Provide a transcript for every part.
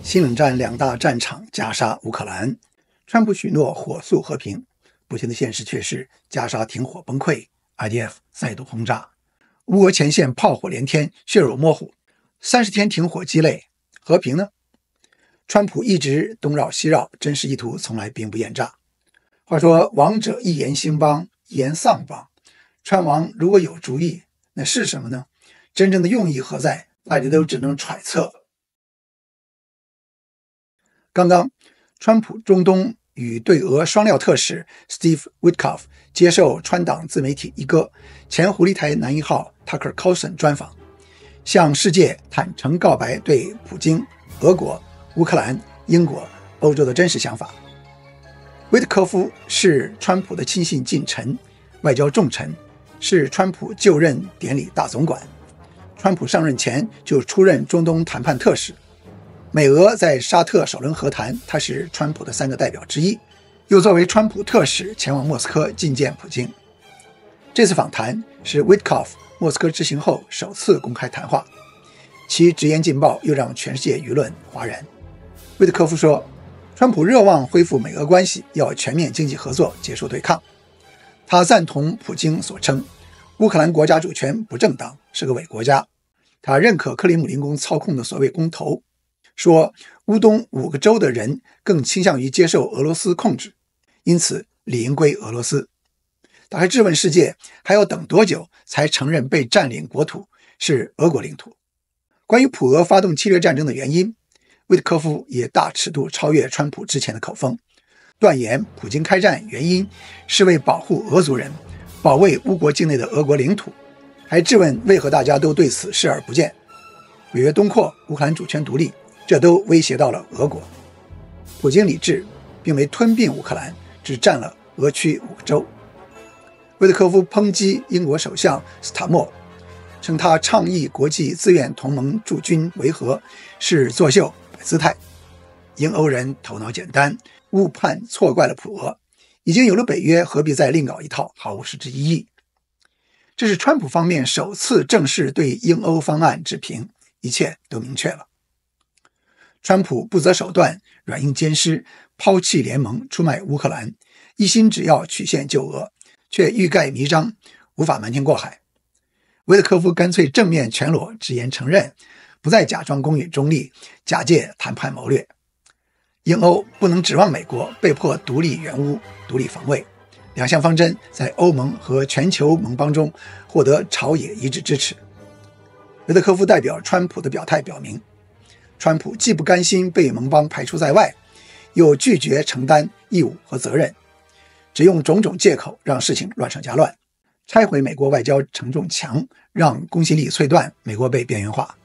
新冷战两大战场加沙、乌克兰，川普许诺火速和平，不幸的现实却是加沙停火崩溃 ，IDF 再度轰炸，乌俄前线炮火连天，血肉模糊，30天停火鸡肋，和平呢？川普一直东绕西绕，真实意图从来兵不厌诈。话说王者一言兴邦，一言丧邦，川王如果有主意，那是什么呢？真正的用意何在？大家都只能揣测。刚刚，川普中东与对俄双料特使 Steve Witkoff 接受川党自媒体一哥、前狐狸台男一号 Tucker Carlson 专访，向世界坦诚告白对普京、俄国、乌克兰、英国、欧洲的真实想法。维特科夫是川普的亲信近臣、外交重臣，是川普就任典礼大总管。川普上任前就出任中东谈判特使。美俄在沙特首轮和谈，他是川普的3个代表之一，又作为川普特使前往莫斯科觐见普京。这次访谈是 Witkoff 莫斯科之行后首次公开谈话，其直言劲爆又让全世界舆论哗然。维特科夫说，川普热望恢复美俄关系，要全面经济合作，结束对抗。他赞同普京所称，乌克兰国家主权不正当，是个伪国家。他认可克里姆林宫操控的所谓公投，说乌东5个州的人更倾向于接受俄罗斯控制，因此理应归俄罗斯。他还质问世界还要等多久才承认被占领国土是俄国领土。关于普俄发动侵略战争的原因，维特科夫也大尺度超越川普之前的口风，断言普京开战原因是为保护俄族人，保卫乌国境内的俄国领土，还质问为何大家都对此视而不见。北约东扩，乌克兰主权独立，这都威胁到了俄国。普京理智，并没吞并乌克兰，只占了俄区5个州。维特科夫抨击英国首相斯塔默，称他倡议国际自愿同盟驻军维和是作秀摆姿态。英欧人头脑简单，误判错怪了普俄，已经有了北约，何必再另搞一套，毫无实质意义。这是川普方面首次正式对英欧方案置评，一切都明确了。川普不择手段，软硬兼施，抛弃联盟，出卖乌克兰，一心只要曲线救俄，却欲盖弥彰，无法瞒天过海。维特科夫干脆正面全裸，直言承认，不再假装公允中立，假借谈判谋略。英欧不能指望美国，被迫独立援乌，独立防卫，两项方针在欧盟和全球盟邦中获得朝野一致支持。维特科夫代表川普的表态表明，川普既不甘心被盟邦排除在外，又拒绝承担义务和责任，只用种种借口让事情乱上加乱，拆毁美国外交承重墙，让公信力脆断，美国被边缘化。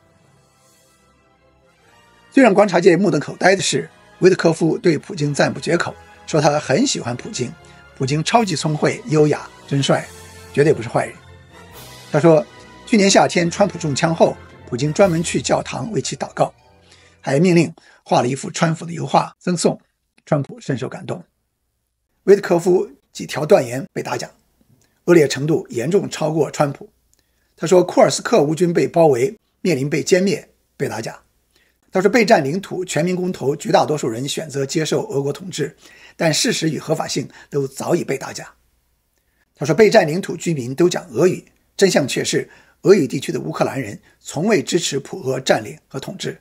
最让观察界目瞪口呆的是，维特科夫对普京赞不绝口，说他很喜欢普京，普京超级聪慧、优雅、真帅，绝对不是坏人。他说，去年夏天川普中枪后，普京专门去教堂为其祷告，还命令画了一幅川普的油画赠送，川普深受感动。维特科夫几条断言被打假，恶劣程度严重超过川普。他说库尔斯克乌军被包围，面临被歼灭，被打假。他说被占领土全民公投，绝大多数人选择接受俄国统治，但事实与合法性都早已被打假。他说被占领土居民都讲俄语，真相却是俄语地区的乌克兰人从未支持普俄占领和统治。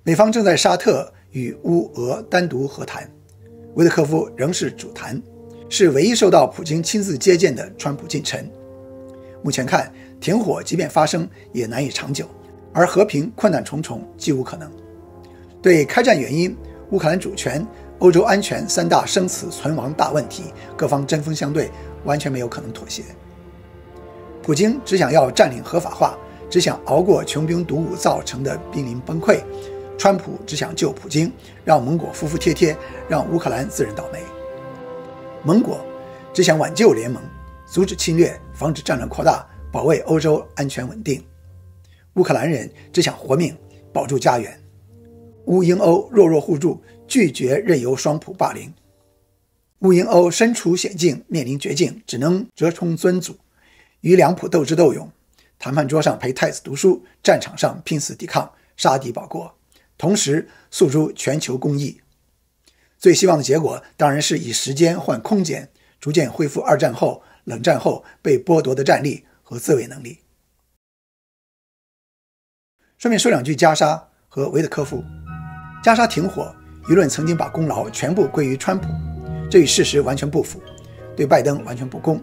美方正在沙特与乌俄单独和谈，维特科夫仍是主谈，是唯一受到普京亲自接见的川普近臣。目前看，停火即便发生也难以长久，而和平困难重重，几无可能。对开战原因、乌克兰主权、欧洲安全3大生死存亡大问题，各方针锋相对，完全没有可能妥协。普京只想要占领合法化，只想熬过穷兵黩武造成的濒临崩溃，川普只想救普京，让盟国服服帖帖，让乌克兰自认倒霉。盟国只想挽救联盟，阻止侵略，防止战乱扩大，保卫欧洲安全稳定。乌克兰人只想活命，保住家园。乌英欧弱弱互助，拒绝任由双普霸凌。乌英欧身处险境，面临绝境，只能折冲尊祖，与两普斗智斗勇，谈判桌上陪太子读书，战场上拼死抵抗，杀敌保国，同时诉诸全球公益。最希望的结果当然是以时间换空间，逐渐恢复二战后、冷战后被剥夺的战力和自卫能力。顺便说两句加沙和维特科夫。加沙停火，舆论曾经把功劳全部归于川普，这与事实完全不符，对拜登完全不公，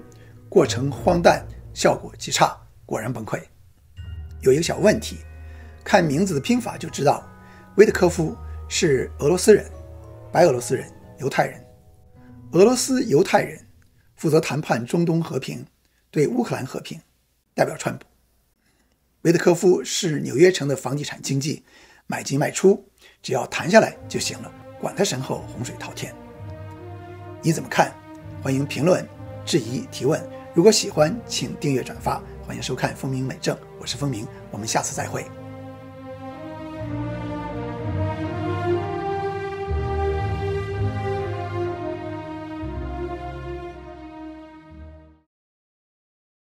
过程荒诞，效果极差，果然崩溃。有一个小问题，看名字的拼法就知道，维特科夫是俄罗斯人，白俄罗斯人，犹太人。俄罗斯犹太人负责谈判中东和平，对乌克兰和平，代表川普。维特科夫是纽约城的房地产经纪，买进卖出，只要谈下来就行了，管他身后洪水滔天。你怎么看？欢迎评论、质疑、提问。如果喜欢，请订阅转发。欢迎收看风鸣美政，我是风鸣，我们下次再会。